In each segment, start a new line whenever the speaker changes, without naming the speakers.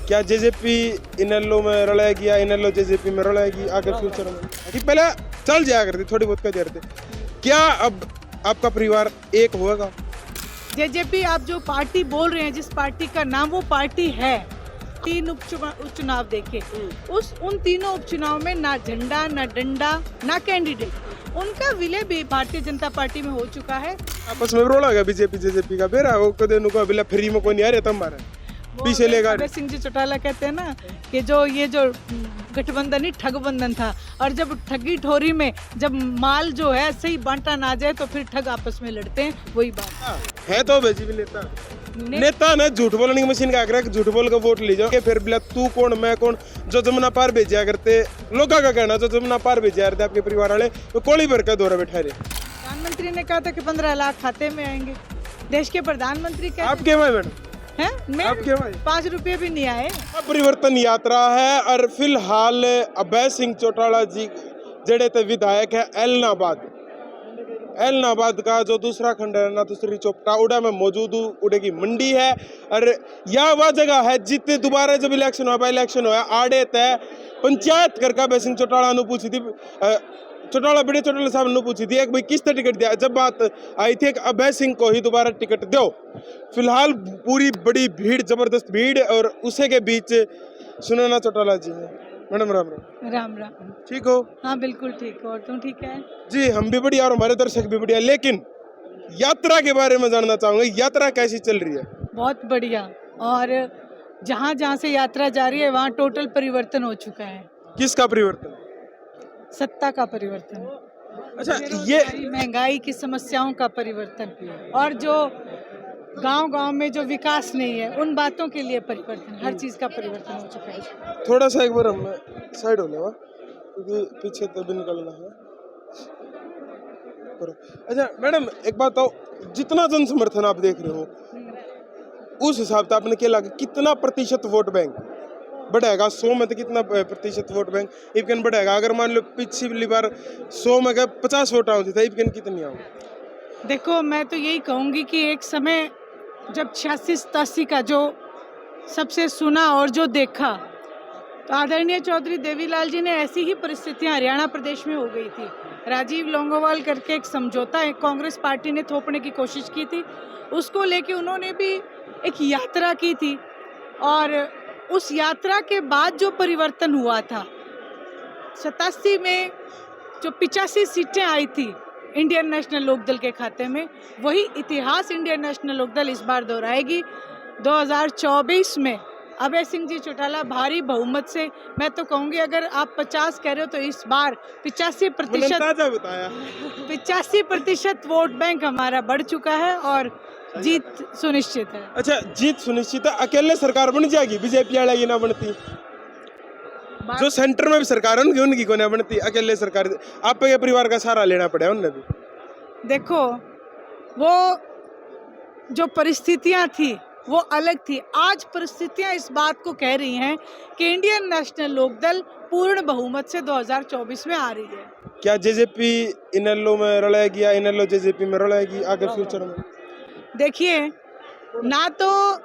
क्या जेजेपी इनेलो में रलेगी या इनेलो जेजेपी में रलेगी आगे फ्यूचर में? कि पहले चल जाया करती थोड़ी बहुत क्या करते, क्या अब आपका परिवार एक होगा?
जेजेपी आप जो पार्टी बोल रहे हैं, जिस पार्टी का नाम वो पार्टी है, 3 उपचुनाव देखे, उन तीनों उपचुनाव में ना झंडा, ना डंडा, ना कैंडिडेट, उनका विलय भी भारतीय जनता पार्टी में हो चुका है।
आपस में रोला गया बीजेपी जेजेपी का बेरा वो कदे नुको बिला फ्री में कोई नहीं आ रहा तम मारे पीछे लेगा।
अभय सिंह जी चौटाला कहते हैं ना कि जो ये जो गठबंधन ही ठगबंधन था, और जब ठगी ठोरी में जब माल जो है सही बांटा ना जाए तो फिर ठग आपस में लड़ते हैं, वही बात
है। तो बीजेपी नेता ने झूठ बोलने की मशीन का आग्रह कि झूठ बोल के वोट ले जाओ, फिर बिला तू कौन मैं कौन, जो जमुना पार भेजा करते लोगों का कहना, जो जमुना पार भेजा करते आपके परिवार वाले तो कोली भर का दौरा बैठा रहे।
प्रधानमंत्री ने कहा था कि 15 लाख खाते में आएंगे, देश के प्रधानमंत्री कहते
आपके मैडम
हैं, मैं
आपके
5 रुपये भी नहीं आए।
परिवर्तन यात्रा है और फिलहाल अभय सिंह चौटाला जी जड़े थे विधायक है एलनाबाद का जो दूसरा खंड है ना दूसरी चोपटा उड़ा में मौजूद हूँ। उड़े की मंडी है और यह वह जगह है जितने दोबारा जब इलेक्शन हुआ इलेक्शन हुआ आड़े तय पंचायत करके अभय सिंह चौटाला ने पूछी थी, चौटाला बड़े चौटाला साहब ने पूछी थी एक भाई किसने टिकट दिया, जब बात आई थी कि अभय सिंह को ही दोबारा टिकट दो। फिलहाल पूरी बड़ी भीड़, जबरदस्त भीड़, और उसे के बीच सुनैना चौटाला जी है। मैडम राम राम।
राम राम।
ठीक हो?
हाँ बिल्कुल ठीक हो, और तुम ठीक है?
जी हम भी बढ़िया और हमारे दर्शक भी बढ़िया। लेकिन यात्रा के बारे में जानना चाहूंगा, यात्रा कैसी चल रही है?
बहुत बढ़िया, और जहाँ जहाँ से यात्रा जा रही है वहाँ टोटल परिवर्तन हो चुका है।
किसका परिवर्तन?
सत्ता का परिवर्तन।
अच्छा, ये
बेरोजगारी, महंगाई की समस्याओं का परिवर्तन, और जो गांव-गांव में जो विकास नहीं है उन बातों के लिए परिवर्तन, हर चीज का परिवर्तन हो चुका है।
थोड़ा सा एक बार हम साइड हो लेवा क्योंकि पीछे तो भी निकलना है। अच्छा मैडम एक बात बताओ, जितना जन समर्थन आप देख रहे हो उस हिसाब से आपने क्या लगा कितना प्रतिशत वोट बैंक बढ़ेगा? 100 में तो कितना प्रतिशत वोट बैंक इबकन बढ़ेगा? अगर मान लो पिछली बार 100 में 50 वोट आती था, इबकन कितनी आओ?
देखो मैं तो यही कहूँगी कि एक समय जब 86-87 का जो सबसे सुना और जो देखा, तो आदरणीय चौधरी देवीलाल जी ने ऐसी ही परिस्थितियां हरियाणा प्रदेश में हो गई थी। राजीव लोंगोवाल करके एक समझौता एक कांग्रेस पार्टी ने थोपने की कोशिश की थी, उसको लेके उन्होंने भी एक यात्रा की थी, और उस यात्रा के बाद जो परिवर्तन हुआ था 87 में जो 85 सीटें आई थी इंडियन नेशनल लोकदल के खाते में, वही इतिहास इंडियन नेशनल लोकदल इस बार दोहराएगी। 2024 में अभय सिंह जी चौटाला भारी बहुमत से, मैं तो कहूँगी अगर आप 50 कह रहे हो तो इस बार 85% वोट बैंक हमारा बढ़ चुका है और जीत सुनिश्चित है।
अच्छा जीत सुनिश्चित है। अकेले सरकार बन जाएगी बीजेपी वाला, ये ना बनती जो सेंटर में भी सरकार है उनकी को ना बनती, अकेले सरकार आपके परिवार का सहारा लेना पड़ेगा उन्हें भी।
देखो वो जो परिस्थितियां थी वो अलग थी, आज परिस्थितियां इस बात को कह रही हैं कि इंडियन नेशनल लोकदल पूर्ण बहुमत से 2024 में आ रही है।
क्या जेजेपी इनेलो में रलेगी या इनेलो जेजेपी में रलेगी आगे फ्यूचर में?
देखिए, ना तो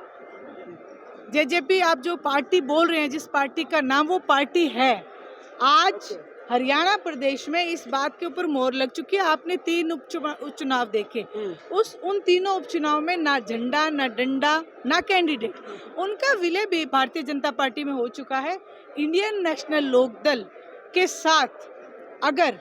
जेजेपी आप जो पार्टी बोल रहे हैं, जिस पार्टी का नाम वो पार्टी है, आज हरियाणा प्रदेश में इस बात के ऊपर मोहर लग चुकी है। आपने 3 उपचुनाव देखे, उन तीनों उपचुनाव में ना झंडा, ना डंडा, ना कैंडिडेट, उनका विलय भी भारतीय जनता पार्टी में हो चुका है। इंडियन नेशनल लोकदल के साथ अगर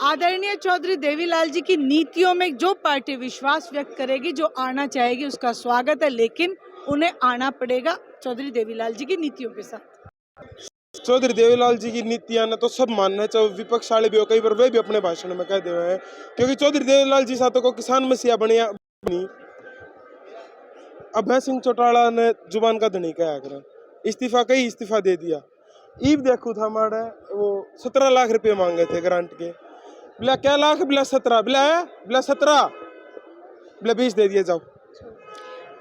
आदरणीय चौधरी देवीलाल जी की नीतियों में जो पार्टी विश्वास व्यक्त करेगी, जो आना चाहेगी, उसका स्वागत है, लेकिन उन्हें आना पड़ेगा चौधरी देवीलाल जी की नीतियों के साथ।
चौधरी देवीलाल जी की नीतियां ना तो सब मानना है, चाहे विपक्ष वाले भी हो, कई बार वे भी अपने भाषण में कह दे हुए हैं, क्योंकि चौधरी देवीलाल जी साथों को किसान मसीहा बनी। अभय सिंह चौटाला ने जुबान का धनी कहा कर इस्तीफा दे दिया। ईब देखू था हमारे वो 17 लाख रुपए मांगे थे ग्रांट के, बिला क्या लाख, बिला 17, बिला 17, बिला 20 दे दिए जाओ।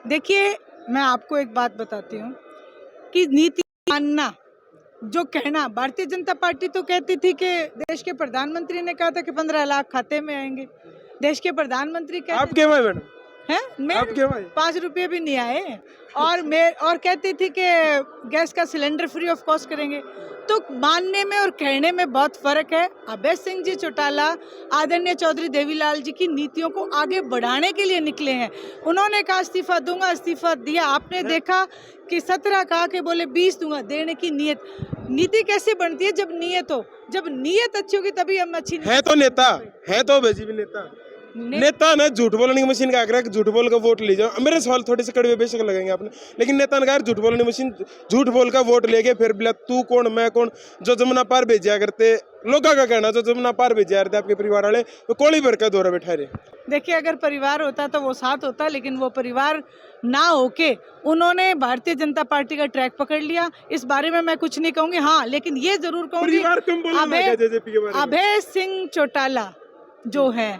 देखिए मैं आपको एक बात बताती हूँ कि नीति मानना, जो कहना, भारतीय जनता पार्टी तो कहती थी कि देश के प्रधानमंत्री ने कहा था कि 15 लाख खाते में आएंगे, देश के प्रधानमंत्री कहते
आपके मैडम
हैं मैं
आपके भाई
5 रुपये भी नहीं आए और कहती थी कि गैस का सिलेंडर फ्री ऑफ कॉस्ट करेंगे। तो मानने में और कहने में बहुत फर्क है। अभय सिंह जी चौटाला आदरणीय चौधरी देवीलाल जी की नीतियों को आगे बढ़ाने के लिए निकले हैं। उन्होंने कहा इस्तीफा दूंगा, इस्तीफा दिया। आपने देखा कि 17 कहा कि बोले 20 दूंगा। देने की नीति कैसे बनती है? जब नीयत हो, जब नीयत अच्छी होगी तभी हम अच्छी
है तो नेता, है तो अभय जी भी नेता। नेता ना झूठ बोलने की मशीन का आग्रह कि झूठ बोल कर वोट ले जाओ। मेरे सवाल थोड़े से कड़वे बेशक लगेंगे आपने, लेकिन नेता ने कहा झूठ बोलने की मशीन, झूठ बोल कर वोट ले गए। फिर बोला तू कौन मैं कौन, जो जमुना पार भेजा करते लोगों का कहना, जो जमुना पार भेजा करते आपके परिवार वाले वो कोड़ी भर का दौरा बैठा रहे।
देखिए, अगर परिवार होता तो वो साथ होता, लेकिन वो परिवार ना होके उन्होंने भारतीय जनता पार्टी का ट्रैक पकड़ लिया। इस बारे में मैं कुछ नहीं कहूंगी। हाँ, लेकिन ये जरूर कहूंगी अभय सिंह चौटाला जो है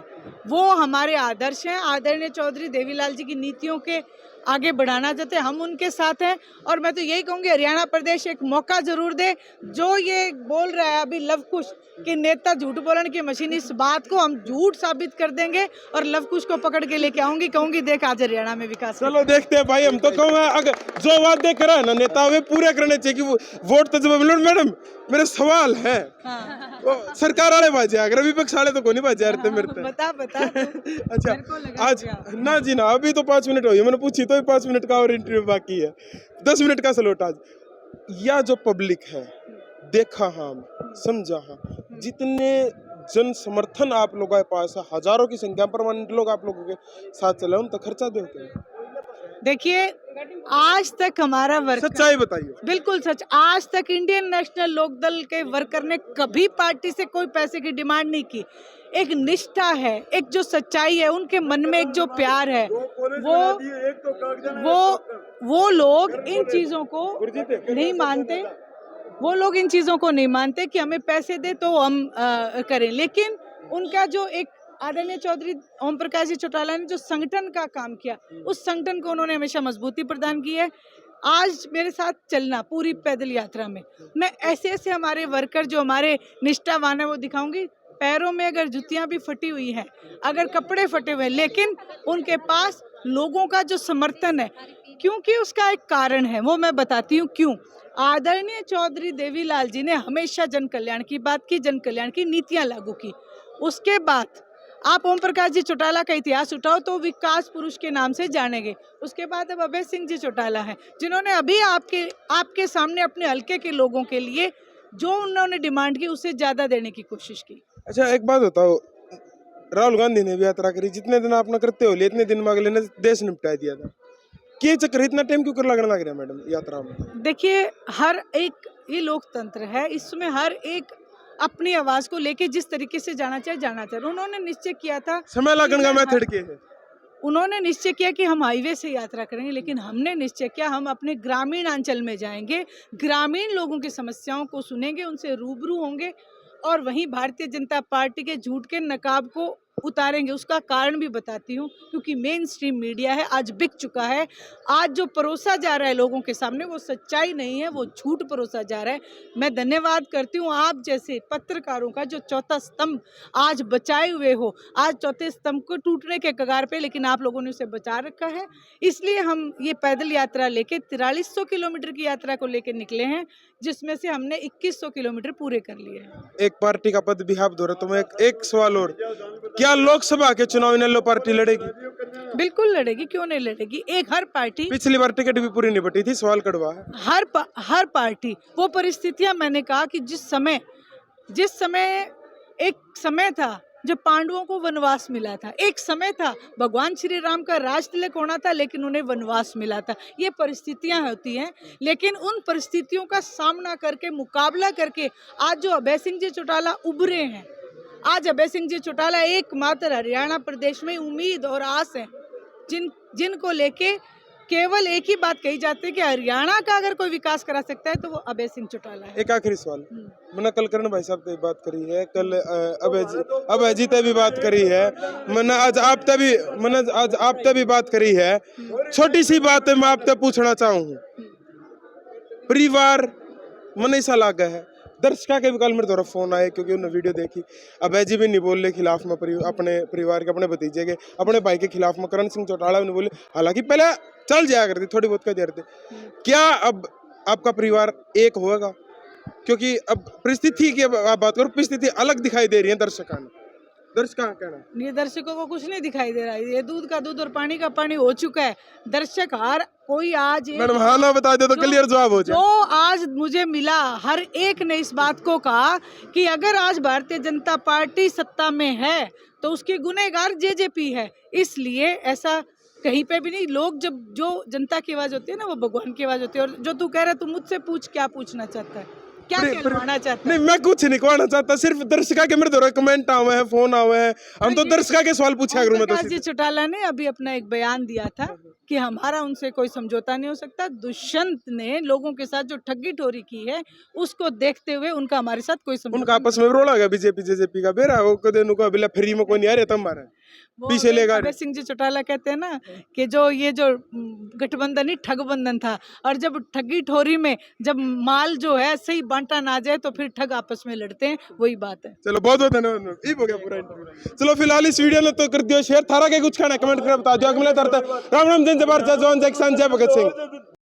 वो हमारे आदर्श हैं। आदरणीय चौधरी देवीलाल जी की नीतियों के आगे बढ़ाना चाहते हैं, हम उनके साथ हैं। और मैं तो यही कहूँगी हरियाणा प्रदेश एक मौका जरूर दे। जो ये बोल रहा है अभी लवकुश कि नेता झूठ बोलने की मशीन, इस बात को हम झूठ साबित कर देंगे और लवकुश को पकड़ के लेके आऊंगी, कहूंगी देख आज हरियाणा में विकास।
चलो देखते हैं भाई। हम तो कहूँगा अगर जो वादे करा है ना नेता वे पूरे करने चाहिए कि वोट तो जब मैडम मेरे सवाल है।
हाँ।
सरकार वाले बाजे अगर विपक्ष वाले तो कोई बाजे रहे मेरे
बता
अच्छा आज ना जी ना, अभी तो 5 मिनट हुई, मैंने पूछी तो 5 मिनट का और इंटरव्यू बाकी है। 10 मिनट का स्लॉट आज। या जो पब्लिक है देखा हम समझा हम, जितने जन समर्थन आप लोगों के पास है, हजारों की संख्या परमानेंट लोग आप लोगों के साथ चले, उन तक खर्चा दे।
देखिए, आज तक हमारा वर्कर,
सच्चाई बताइए।
बिल्कुल सच, आज तक इंडियन नेशनल लोकदल के वर्कर ने कभी पार्टी से कोई पैसे की डिमांड नहीं की। एक निष्ठा है, एक जो सच्चाई है, उनके मन में एक जो प्यार है, वो लोग इन चीजों को नहीं मानते। वो लोग इन चीजों को नहीं मानते कि हमें पैसे दे तो हम करें। लेकिन उनका जो एक आदरणीय चौधरी ओम प्रकाश जी चौटाला ने जो संगठन का काम किया, उस संगठन को उन्होंने हमेशा मजबूती प्रदान की है। आज मेरे साथ चलना पूरी पैदल यात्रा में, मैं ऐसे ऐसे हमारे वर्कर जो हमारे निष्ठावान है वो दिखाऊंगी। पैरों में अगर जुतियां भी फटी हुई हैं, अगर कपड़े फटे हुए हैं, लेकिन उनके पास लोगों का जो समर्थन है, क्योंकि उसका एक कारण है, वो मैं बताती हूँ क्यों। आदरणीय चौधरी देवीलाल जी ने हमेशा जन कल्याण की बात की, जन कल्याण की नीतियां लागू की। उसके बाद आप ओम प्रकाश जी चौटाला का इतिहास उठाओ तो विकास पुरुष के नाम से जानेंगे। उसके बाद अब अभय सिंह जी चौटाला हैं, जिन्होंने अभी आपके सामने अपने हल्के के लोगों के लिए जो उन्होंने डिमांड की उससे ज्यादा देने की कोशिश की।
अच्छा एक बात बताओ, राहुल गांधी ने भी यात्रा करी, जितने दिन आपने करते हो इतने दिन में अगले ने देश निपटा दिया था। क्या चक्कर इतना टाइम क्यों कर लगने लग रहा है मैडम यात्रा में?
देखिए, हर एक ये लोकतंत्र है, इसमें हर एक अपनी आवाज को लेके जिस तरीके से जाना चाहिए। उन्होंने निश्चय किया था
समय लगन का मेथड के है।
उन्होंने निश्चय किया कि हम हाईवे से यात्रा करेंगे, लेकिन हमने निश्चय किया हम अपने ग्रामीण अंचल में जाएंगे, ग्रामीण लोगों की समस्याओं को सुनेंगे, उनसे रूबरू होंगे और वहीं भारतीय जनता पार्टी के झूठ के नकाब को उतारेंगे। उसका कारण भी बताती हूँ, क्योंकि मेन स्ट्रीम मीडिया है आज बिक चुका है। आज जो परोसा जा रहा है लोगों के सामने वो सच्चाई नहीं है, वो झूठ परोसा जा रहा है। मैं धन्यवाद करती हूँ आप जैसे पत्रकारों का जो चौथा स्तंभ आज बचाए हुए हो। आज चौथे स्तंभ को टूटने के कगार पे, लेकिन आप लोगों ने उसे बचा रखा है। इसलिए हम ये पैदल यात्रा लेके 4300 किलोमीटर की यात्रा को लेकर निकले हैं, जिसमें से हमने 2100 किलोमीटर पूरे कर लिए हैं।
एक पार्टी का पद भी आप दो रहे, तो मैं एक सवाल और, क्या लोकसभा के चुनाव इनेलो पार्टी लड़ेगी?
बिल्कुल लड़ेगी, क्यों नहीं लड़ेगी। एक हर पार्टी,
पिछली बार टिकट भी पूरी नहीं बटी थी, सवाल कड़वा है।
हर पार्टी, वो परिस्थितियां मैंने कहा कि जिस समय एक समय था जब पांडवों को वनवास मिला था, एक समय था भगवान श्री राम का राज तिलक होना था लेकिन उन्हें वनवास मिला था। ये परिस्थितियां होती हैं, लेकिन उन परिस्थितियों का सामना करके, मुकाबला करके आज जो अभय सिंह जी चौटाला उभरे हैं, आज अभय सिंह जी चौटाला एकमात्र हरियाणा प्रदेश में उम्मीद और आस है, जिनको लेके केवल एक ही बात कही जाती है कि हरियाणा का अगर कोई विकास करा सकता है तो वो अभय सिंह चौटाला है।
एक आखिरी सवाल, मैंने कल करण भाई साहब से बात करी है, कल अभय जी से भी बात करी है, मैंने आज आप तभी बात करी है। छोटी सी बात है, मैं आपसे पूछना चाहूँ, परिवार मन ऐसा लगा है दर्शकों के भी कल मेरे तरफ फोन आए क्योंकि उन्होंने वीडियो देखी। अभय जी भी नहीं बोल रहे खिलाफ में, अपने परिवार के, अपने भतीजे के, अपने भाई के खिलाफ में। करण सिंह चौटाला भी नहीं बोले, हालांकि पहले चल जाया करती, थोड़ी बहुत कह देते। क्या अब आपका परिवार एक होगा? क्योंकि अब परिस्थिति की आप बात करो, परिस्थिति अलग दिखाई दे रही है दर्शकों में। दर्शक कहना
ये दर्शकों को कुछ नहीं दिखाई दे रहा है, ये दूध का दूध और पानी का पानी हो चुका है। दर्शक हर कोई आज
मैडम हाँ ना बता दे तो क्लियर जवाब हो जाए।
जो आज मुझे मिला, हर एक ने इस बात को कहा कि अगर आज भारतीय जनता पार्टी सत्ता में है तो उसके गुनहगार जेजेपी है। इसलिए ऐसा कहीं पे भी नहीं। लोग जब जो जनता की आवाज होती है ना, वो भगवान की आवाज होती है। और जो तू कह रहा है, तू मुझसे पूछ, क्या पूछना चाहता है, क्या कहना चाहता है?
नहीं, मैं कुछ नहीं कहना चाहता, सिर्फ दर्शकों के मेरे द्वारा कमेंट आए हैं, फोन आए हैं, हम तो दर्शकों के सवाल पूछा करूं। मैं तो
जी चौटाला ने अभी अपना एक बयान दिया था कि हमारा उनसे कोई समझौता नहीं हो सकता। दुष्यंत ने लोगों के साथ जो ठगी ठोरी की है, उसको देखते हुए उनका हमारे साथ कोई समझौता,
उनका आपस में रोड़ा गया, बीजेपी जेजेपी का बेरा वो कदे नुका अभी फ्री में कोई नहीं आ रहा था हमारे पीछे लेगा।
अभय सिंह जी चौटाला कहते हैं ना कि जो ये जो गठबंधन ही ठगबंधन था, और जब ठगी ठोरी में जब माल जो है सही बांटा ना जाए तो फिर ठग आपस में लड़ते हैं, वही बात है।
चलो बहुत बहुत धन्यवाद, ये हो गया पूरा इंटरव्यू। चलो फिलहाल इस वीडियो ने तो कर दियो शेयर, थारा के कुछ कहना कमेंट कर बता दियो। अगले तरह राम राम, जय जय भारत, जय जवान, जय किसान, जय भगत सिंह।